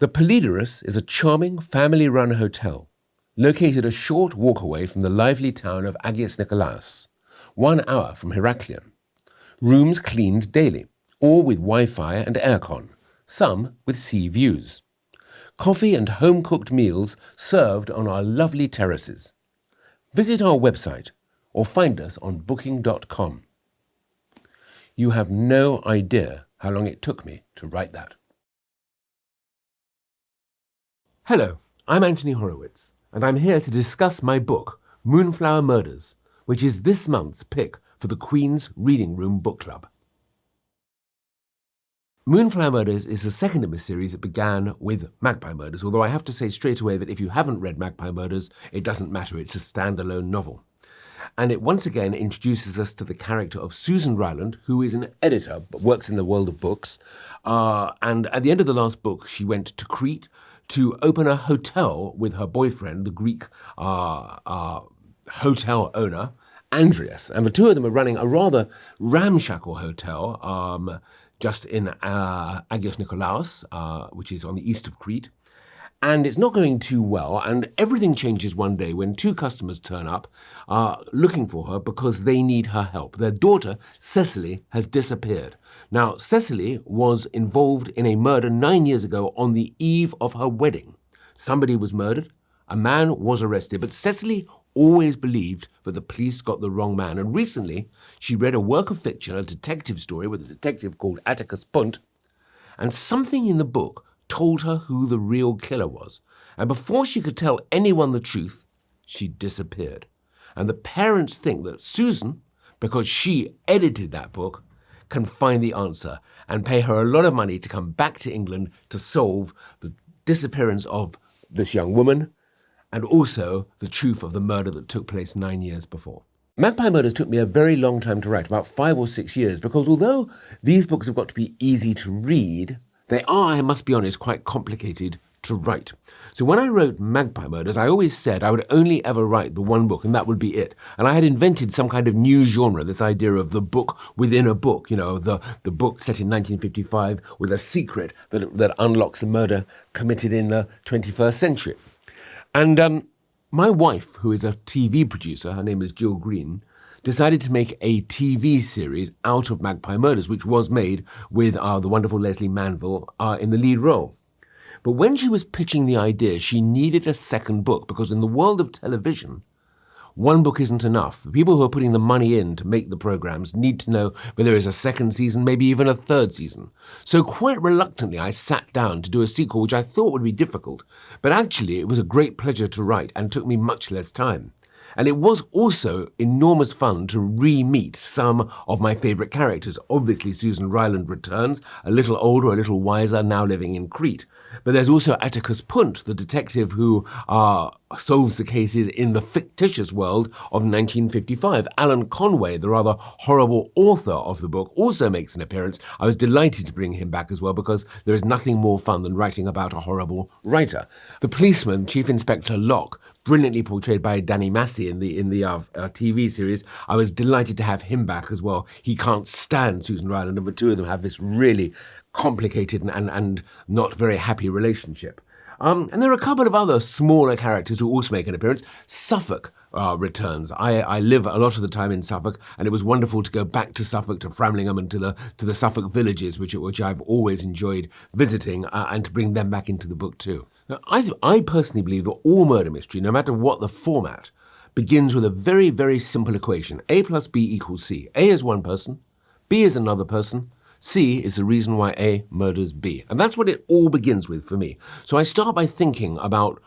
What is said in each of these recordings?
The Poliderus is a charming, family-run hotel located a short walk away from the lively town of Agios Nikolaos, 1 hour from Heraklion. Rooms cleaned daily, all with Wi-Fi and aircon, some with sea views. Coffee and home-cooked meals served on our lovely terraces. Visit our website or find us on booking.com. You have no idea how long it took me to write that. Hello, I'm Anthony Horowitz, and I'm here to discuss my book, Moonflower Murders, which is this month's pick for the Queen's Reading Room Book Club. Moonflower Murders is the second of a series that began with Magpie Murders, although I have to say straight away that if you haven't read Magpie Murders, it doesn't matter, it's a standalone novel. And it once again introduces us to the character of Susan Ryland, who is an editor, but works in the world of books. And at the end of the last book, she went to Crete to open a hotel with her boyfriend, the Greek hotel owner, Andreas. And the two of them are running a rather ramshackle hotel just in Agios Nikolaos, which is on the east of Crete. And it's not going too well, and everything changes one day when two customers turn up looking for her because they need her help. Their daughter, Cecily, has disappeared. Now, Cecily was involved in a murder 9 years ago on the eve of her wedding. Somebody was murdered, a man was arrested, but Cecily always believed that the police got the wrong man. And recently, she read a work of fiction, a detective story with a detective called Atticus Punt, and something in the book told her who the real killer was. And before she could tell anyone the truth, she disappeared. And the parents think that Susan, because she edited that book, can find the answer and pay her a lot of money to come back to England to solve the disappearance of this young woman and also the truth of the murder that took place 9 years before. Magpie Murders took me a very long time to write, about 5 or 6 years, because although these books have got to be easy to read, they are, I must be honest, quite complicated to write. So when I wrote Magpie Murders, I always said I would only ever write the one book, and that would be it. And I had invented some kind of new genre, this idea of the book within a book, you know, the book set in 1955 with a secret that unlocks a murder committed in the 21st century. And my wife, who is a TV producer, her name is Jill Green, decided to make a TV series out of Magpie Murders, which was made with the wonderful Leslie Manville in the lead role. But when she was pitching the idea, she needed a second book, because in the world of television, one book isn't enough. The people who are putting the money in to make the programs need to know whether there is a second season, maybe even a third season. So quite reluctantly, I sat down to do a sequel, which I thought would be difficult. But actually, it was a great pleasure to write and took me much less time. And it was also enormous fun to re-meet some of my favourite characters. Obviously, Susan Ryland returns, a little older, a little wiser, now living in Crete. But there's also Atticus Punt, the detective who solves the cases in the fictitious world of 1955. Alan Conway, the rather horrible author of the book, also makes an appearance. I was delighted to bring him back as well, because there is nothing more fun than writing about a horrible writer. The policeman, Chief Inspector Locke, brilliantly portrayed by Danny Massey in the TV series. I was delighted to have him back as well. He can't stand Susan Ryland, and the two of them have this really complicated and not very happy relationship. And there are a couple of other smaller characters who also make an appearance. Suffolk returns. I live a lot of the time in Suffolk, and it was wonderful to go back to Suffolk, to Framlingham, and to the Suffolk villages, which I've always enjoyed visiting, and to bring them back into the book too. Now, I personally believe that all murder mystery, no matter what the format, begins with a very, very simple equation. A plus B equals C. A is one person, B is another person, C is the reason why A murders B. And that's what it all begins with for me. So I start by thinking about,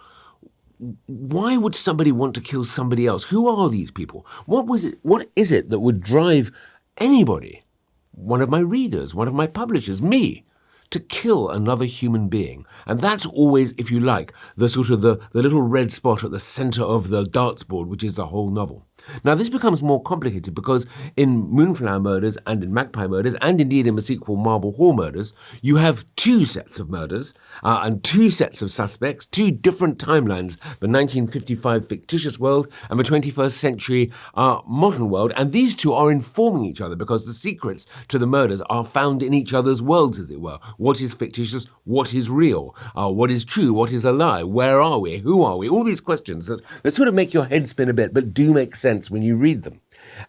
why would somebody want to kill somebody else? Who are these people? What is it that would drive anybody, one of my readers, one of my publishers, me, to kill another human being? And that's always, if you like, the sort of the little red spot at the center of the darts board, which is the whole novel. Now, this becomes more complicated because in Moonflower Murders and in Magpie Murders, and indeed in the sequel Marble Hall Murders, you have two sets of murders and two sets of suspects, two different timelines, the 1955 fictitious world and the 21st century modern world, and these two are informing each other because the secrets to the murders are found in each other's worlds, as it were. What is fictitious? What is real? What is true? What is a lie? Where are we? Who are we? All these questions that sort of make your head spin a bit, but do make sense when you read them.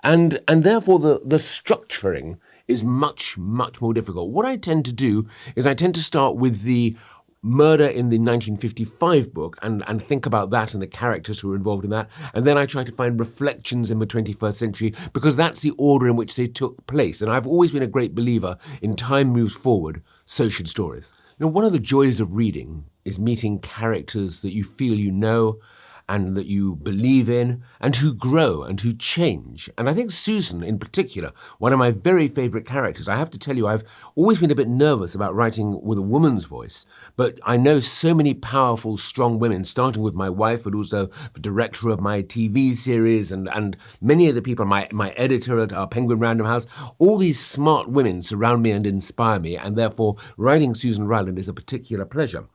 And therefore the structuring is much, much more difficult. What I tend to do is I tend to start with the murder in the 1955 book and think about that and the characters who are involved in that. And then I try to find reflections in the 21st century because that's the order in which they took place. And I've always been a great believer in time moves forward, so should stories. You know, one of the joys of reading is meeting characters that you feel you know and that you believe in, and who grow and who change. And I think Susan, in particular, one of my very favourite characters. I have to tell you, I've always been a bit nervous about writing with a woman's voice, but I know so many powerful, strong women, starting with my wife, but also the director of my TV series, and many of the people, my editor at our Penguin Random House. All these smart women surround me and inspire me, and therefore writing Susan Ryland is a particular pleasure.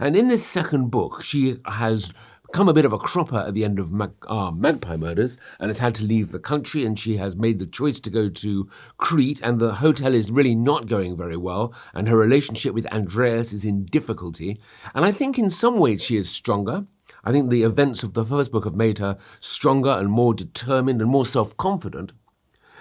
And in this second book, she has become a bit of a cropper at the end of Magpie Murders and has had to leave the country, and she has made the choice to go to Crete, and the hotel is really not going very well, and her relationship with Andreas is in difficulty. And I think in some ways she is stronger. I think the events of the first book have made her stronger and more determined and more self-confident.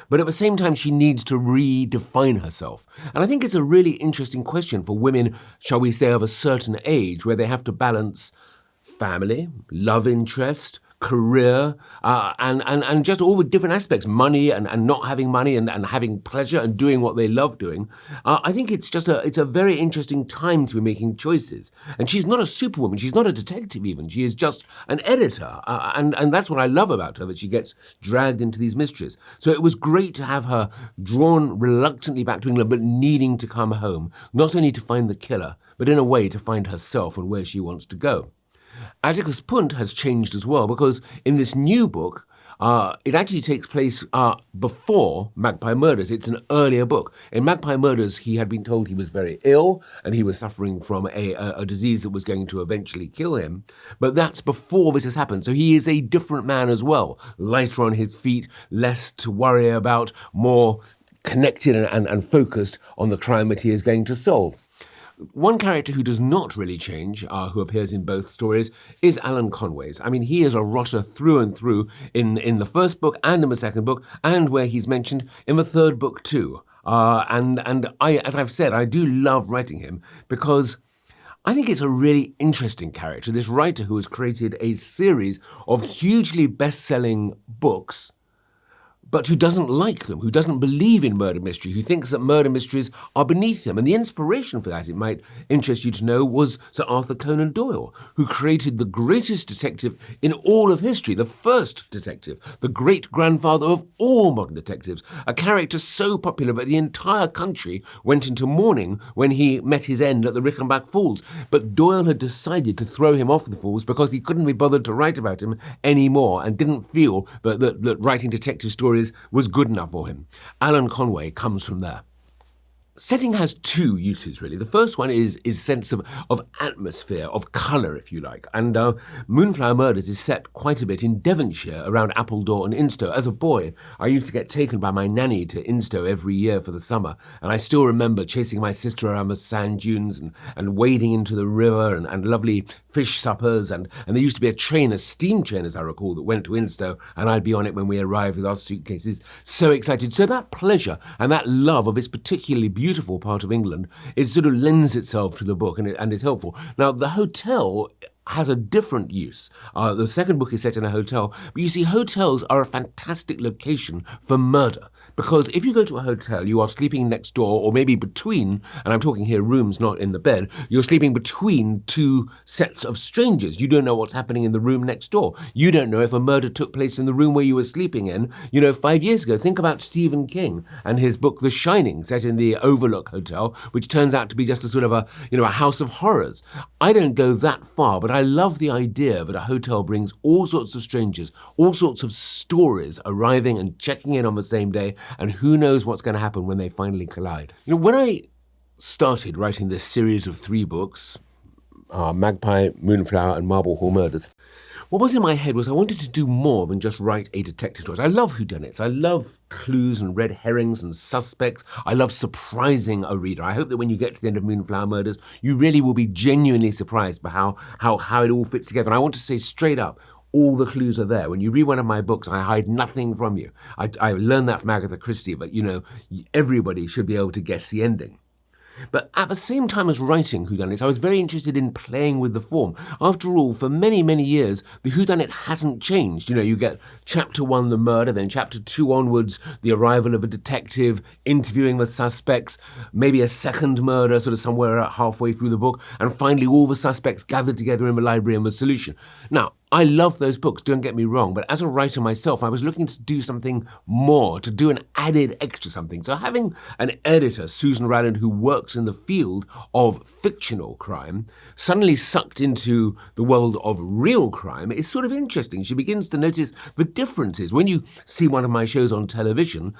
But at the same time, she needs to redefine herself. And I think it's a really interesting question for women, shall we say, of a certain age, where they have to balance family, love interest, career, and just all the different aspects, money and not having money and having pleasure and doing what they love doing. I think it's a very interesting time to be making choices. And she's not a superwoman. She's not a detective even. She is just an editor. And that's what I love about her, that she gets dragged into these mysteries. So it was great to have her drawn reluctantly back to England, but needing to come home, not only to find the killer, but in a way to find herself and where she wants to go. Atticus Punt has changed as well, because in this new book, it actually takes place before Magpie Murders. It's an earlier book. In Magpie Murders, he had been told he was very ill and he was suffering from a disease that was going to eventually kill him. But that's before this has happened. So he is a different man as well, lighter on his feet, less to worry about, more connected and focused on the crime that he is going to solve. One character who does not really change, who appears in both stories, is Alan Conway's. I mean, he is a rotter through and through in the first book and in the second book, and where he's mentioned in the third book too. And I, as I've said, I do love writing him because I think it's a really interesting character, this writer who has created a series of hugely best-selling books, but who doesn't like them, who doesn't believe in murder mystery, who thinks that murder mysteries are beneath them. And the inspiration for that, it might interest you to know, was Sir Arthur Conan Doyle, who created the greatest detective in all of history, the first detective, the great-grandfather of all modern detectives, a character so popular that the entire country went into mourning when he met his end at the Rickenbach Falls. But Doyle had decided to throw him off the falls because he couldn't be bothered to write about him anymore and didn't feel that writing detective stories was good enough for him. Alan Conway comes from there. Setting has two uses, really. The first one is sense of atmosphere, of colour, if you like. And Moonflower Murders is set quite a bit in Devonshire, around Appledore and Instow. As a boy, I used to get taken by my nanny to Instow every year for the summer. And I still remember chasing my sister around the sand dunes and wading into the river and lovely fish suppers. And there used to be a train, a steam train, as I recall, that went to Instow. And I'd be on it when we arrived with our suitcases. So excited. So that pleasure and that love of this particularly beautiful part of England, it sort of lends itself to the book and is helpful. Now, the hotel has a different use. The second book is set in a hotel, but you see, hotels are a fantastic location for murder, because if you go to a hotel, you are sleeping next door, or maybe between, and I'm talking here rooms, not in the bed, you're sleeping between two sets of strangers. You don't know what's happening in the room next door. You don't know if a murder took place in the room where you were sleeping in, 5 years ago. Think about Stephen King and his book The Shining, set in the Overlook Hotel, which turns out to be just a sort of a house of horrors. I don't go that far, but I love the idea that a hotel brings all sorts of strangers, all sorts of stories arriving and checking in on the same day, and who knows what's going to happen when they finally collide. When I started writing this series of 3 books, Magpie, Moonflower, and Marble Hall Murders, what was in my head was I wanted to do more than just write a detective story. I love whodunits. I love clues and red herrings and suspects. I love surprising a reader. I hope that when you get to the end of Moonflower Murders, you really will be genuinely surprised by how it all fits together. And I want to say straight up, all the clues are there. When you read one of my books, I hide nothing from you. I learned that from Agatha Christie, but everybody should be able to guess the ending. But at the same time as writing whodunits, I was very interested in playing with the form. After all, for many, many years, the whodunit hasn't changed. You get chapter 1, the murder, then chapter 2 onwards, the arrival of a detective, interviewing the suspects, maybe a second murder sort of somewhere halfway through the book, and finally all the suspects gathered together in the library and the solution. Now, I love those books, don't get me wrong, but as a writer myself, I was looking to do something more, to do an added extra something. So having an editor, Susan Ryland, who works in the field of fictional crime, suddenly sucked into the world of real crime is sort of interesting. She begins to notice the differences. When you see one of my shows on television,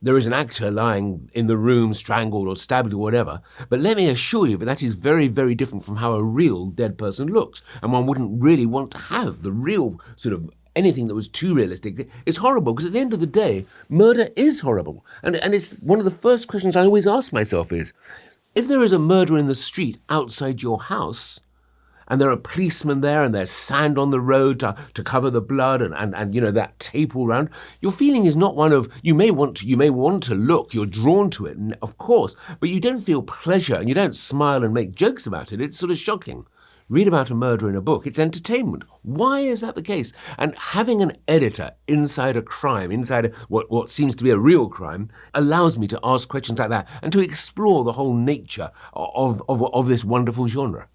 there is an actor lying in the room, strangled or stabbed or whatever. But let me assure you that is very, very different from how a real dead person looks. And one wouldn't really want to have the real sort of anything that was too realistic. It's horrible because at the end of the day, murder is horrible. And it's one of the first questions I always ask myself is, if there is a murder in the street outside your house, and there are policemen there, and there's sand on the road to cover the blood, and that tape all around, your feeling is not one of, you may want to look, you're drawn to it, of course, but you don't feel pleasure, and you don't smile and make jokes about it. It's sort of shocking. Read about a murder in a book. It's entertainment. Why is that the case? And having an editor inside a crime, inside what seems to be a real crime, allows me to ask questions like that and to explore the whole nature of this wonderful genre.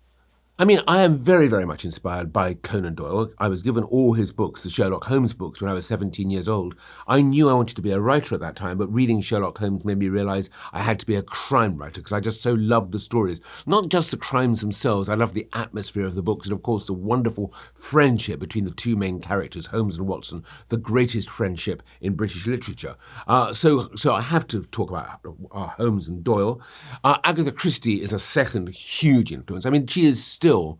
I mean, I am very, very much inspired by Conan Doyle. I was given all his books, the Sherlock Holmes books, when I was 17 years old. I knew I wanted to be a writer at that time, but reading Sherlock Holmes made me realize I had to be a crime writer because I just so loved the stories. Not just the crimes themselves, I loved the atmosphere of the books and, of course, the wonderful friendship between the 2 main characters, Holmes and Watson, the greatest friendship in British literature. So I have to talk about Holmes and Doyle. Agatha Christie is a second huge influence. I mean, she is still,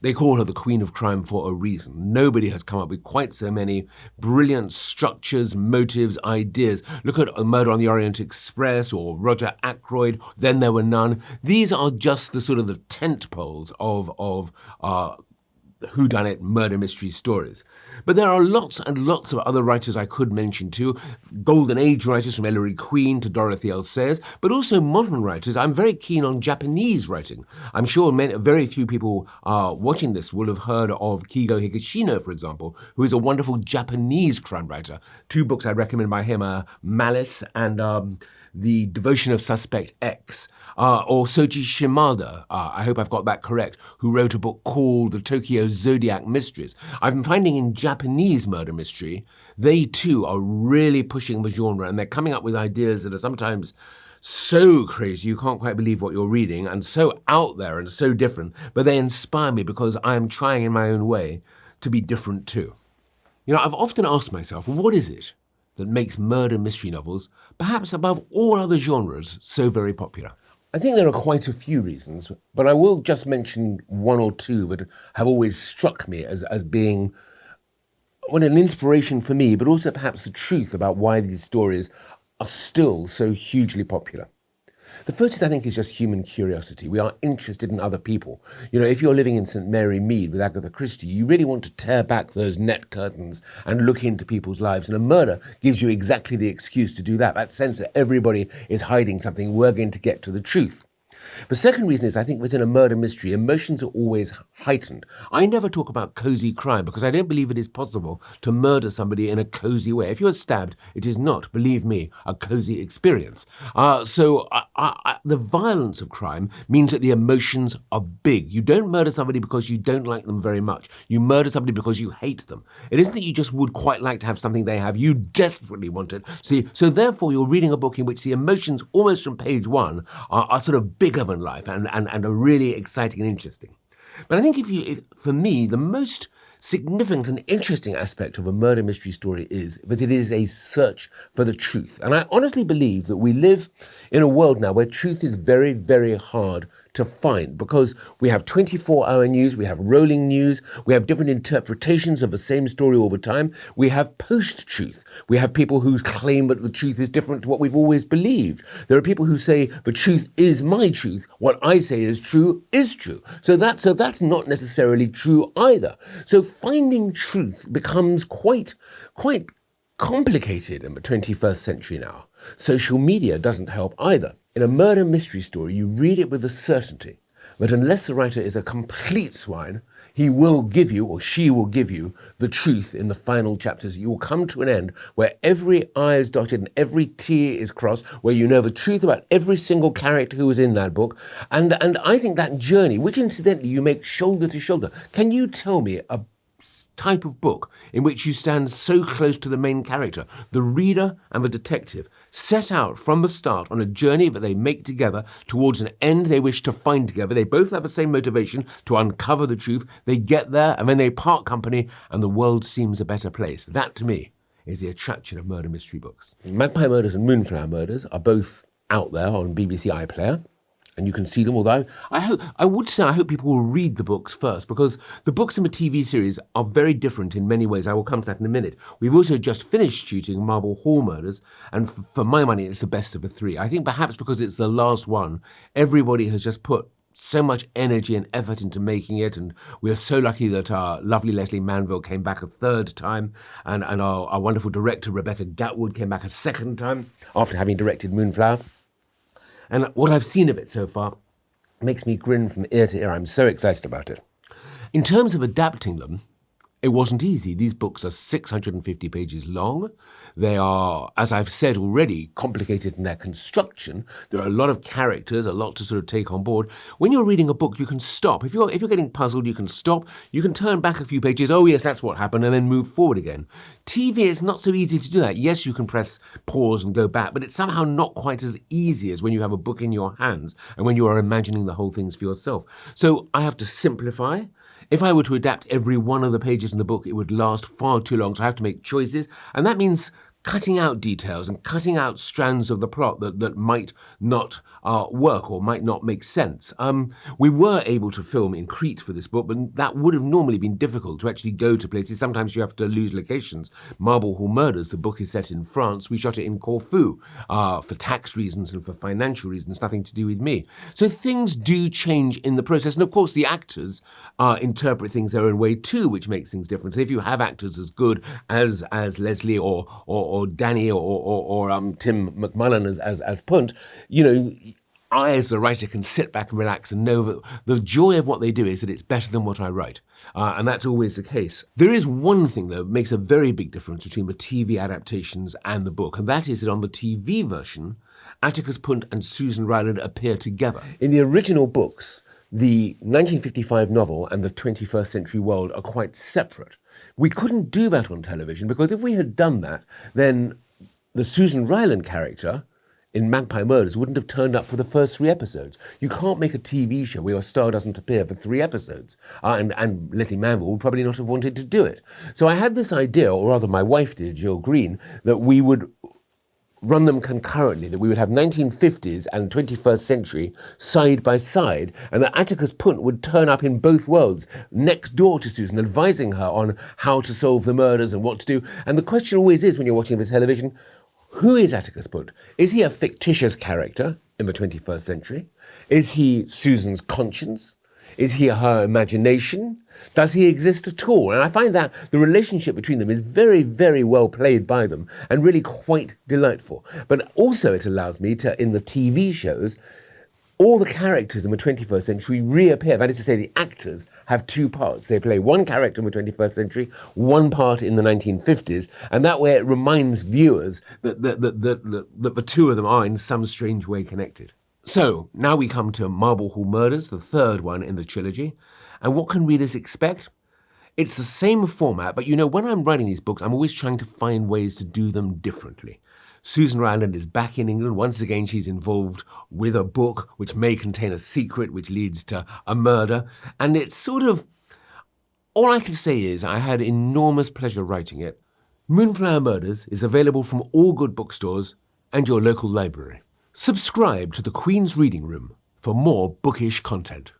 they call her the Queen of Crime for a reason. Nobody has come up with quite so many brilliant structures, motives, ideas. Look at Murder on the Orient Express or Roger Ackroyd, Then There Were None. These are just the sort of the tent poles of whodunit murder mystery stories. But there are lots and lots of other writers I could mention too. Golden Age writers from Ellery Queen to Dorothy L. Sayers, but also modern writers. I'm very keen on Japanese writing. I'm sure very few people watching this will have heard of Kigo Higashino, for example, who is a wonderful Japanese crime writer. 2 books I recommend by him are Malice and The Devotion of Suspect X, or Soji Shimada, I hope I've got that correct, who wrote a book called The Tokyo Zodiac Mysteries. I've been finding in Japanese murder mystery, they too are really pushing the genre, and they're coming up with ideas that are sometimes so crazy you can't quite believe what you're reading, and so out there and so different, but they inspire me because I am trying in my own way to be different too. I've often asked myself, what is it that makes murder mystery novels, perhaps above all other genres, so very popular? I think there are quite a few reasons, but I will just mention 1 or 2 that have always struck me as being an inspiration for me, but also perhaps the truth about why these stories are still so hugely popular. The first, I think, is just human curiosity. We are interested in other people. If you're living in St. Mary Mead with Agatha Christie, you really want to tear back those net curtains and look into people's lives. And a murder gives you exactly the excuse to do that. That sense that everybody is hiding something, we're going to get to the truth. The second reason is I think within a murder mystery, emotions are always heightened. I never talk about cozy crime because I don't believe it is possible to murder somebody in a cozy way. If you're stabbed, it is not, believe me, a cozy experience. So the violence of crime means that the emotions are big. You don't murder somebody because you don't like them very much. You murder somebody because you hate them. It isn't that you just would quite like to have something they have. You desperately want it. So therefore, you're reading a book in which the emotions, almost from page 1, are sort of bigger than life and are really exciting and interesting. But I think for me, the most significant and interesting aspect of a murder mystery story is that it is a search for the truth. And I honestly believe that we live in a world now where truth is very, very hard to find, because we have 24-hour news, we have rolling news, we have different interpretations of the same story all the time, we have post-truth, we have people who claim that the truth is different to what we've always believed. There are people who say the truth is my truth, what I say is true. So that's not necessarily true either. So finding truth becomes quite complicated in the 21st century now. Social media doesn't help either. In a murder mystery story, you read it with the certainty that unless the writer is a complete swine, he will give you, or she will give you, the truth in the final chapters. You will come to an end where every I is dotted and every T is crossed, where you know the truth about every single character who was in that book. And I think that journey, which incidentally you make shoulder to shoulder, can you tell me a type of book in which you stand so close to the main character, the reader and the detective, set out from the start on a journey that they make together towards an end they wish to find together. They both have the same motivation to uncover the truth. They get there and then they part company and the world seems a better place. That, to me, is the attraction of murder mystery books. Magpie Murders and Moonflower Murders are both out there on BBC iPlayer, and you can see them, although I hope people will read the books first, because the books and the TV series are very different in many ways. I will come to that in a minute. We've also just finished shooting Horowitz Murders, and for my money, it's the best of the three. I think perhaps because it's the last one, everybody has just put so much energy and effort into making it, and we are so lucky that our lovely Leslie Manville came back a third time, and our wonderful director, Rebecca Gatwood, came back a second time after having directed Moonflower. And what I've seen of it so far makes me grin from ear to ear. I'm so excited about it. In terms of adapting them, it wasn't easy. These books are 650 pages long. They are, as I've said already, complicated in their construction. There are a lot of characters, a lot to sort of take on board. When you're reading a book, you can stop. If you're getting puzzled, you can stop. You can turn back a few pages. Oh, yes, that's what happened, and then move forward again. TV, it's not so easy to do that. Yes, you can press pause and go back, but it's somehow not quite as easy as when you have a book in your hands and when you are imagining the whole things for yourself. So I have to simplify. If I were to adapt every one of the pages in the book, it would last far too long, so I have to make choices, and that means cutting out details and cutting out strands of the plot that might not work or might not make sense. We were able to film in Crete for this book, but that would have normally been difficult to actually go to places. Sometimes you have to lose locations. Horowitz Murders, the book is set in France. We shot it in Corfu for tax reasons and for financial reasons, nothing to do with me. So things do change in the process. And of course, the actors interpret things their own way too, which makes things different. And if you have actors as good as Leslie or Danny or Tim McMullen as Punt, you know, I, as a writer, can sit back and relax and know that the joy of what they do is that it's better than what I write. And that's always the case. There is one thing, though, that makes a very big difference between the TV adaptations and the book, and that is that on the TV version, Atticus Punt and Susan Ryland appear together. In the original books, the 1955 novel and the 21st century world are quite separate. We couldn't do that on television, because if we had done that, then the Susan Ryland character in Magpie Murders wouldn't have turned up for the first 3 episodes. You can't make a TV show where your star doesn't appear for 3 episodes. And Leslie Manville would probably not have wanted to do it. So I had this idea, or rather my wife did, Jill Green, that we would run them concurrently, that we would have 1950s and 21st century side by side, and that Atticus Punt would turn up in both worlds, next door to Susan, advising her on how to solve the murders and what to do. And the question always is, when you're watching this television, who is Atticus Punt? Is he a fictitious character in the 21st century? Is he Susan's conscience? Is he her imagination? Does he exist at all? And I find that the relationship between them is very, very well played by them and really quite delightful. But also it allows me to, in the TV shows, all the characters in the 21st century reappear. That is to say, the actors have 2 parts. They play one character in the 21st century, one part in the 1950s, and that way it reminds viewers that the 2 of them are in some strange way connected. So, now we come to Horowitz Murders, the 3rd one in the trilogy. And what can readers expect? It's the same format, but you know, when I'm writing these books, I'm always trying to find ways to do them differently. Susan Ryland is back in England. Once again, she's involved with a book which may contain a secret which leads to a murder. And it's sort of, all I can say is I had enormous pleasure writing it. Moonflower Murders is available from all good bookstores and your local library. Subscribe to the Queen's Reading Room for more bookish content.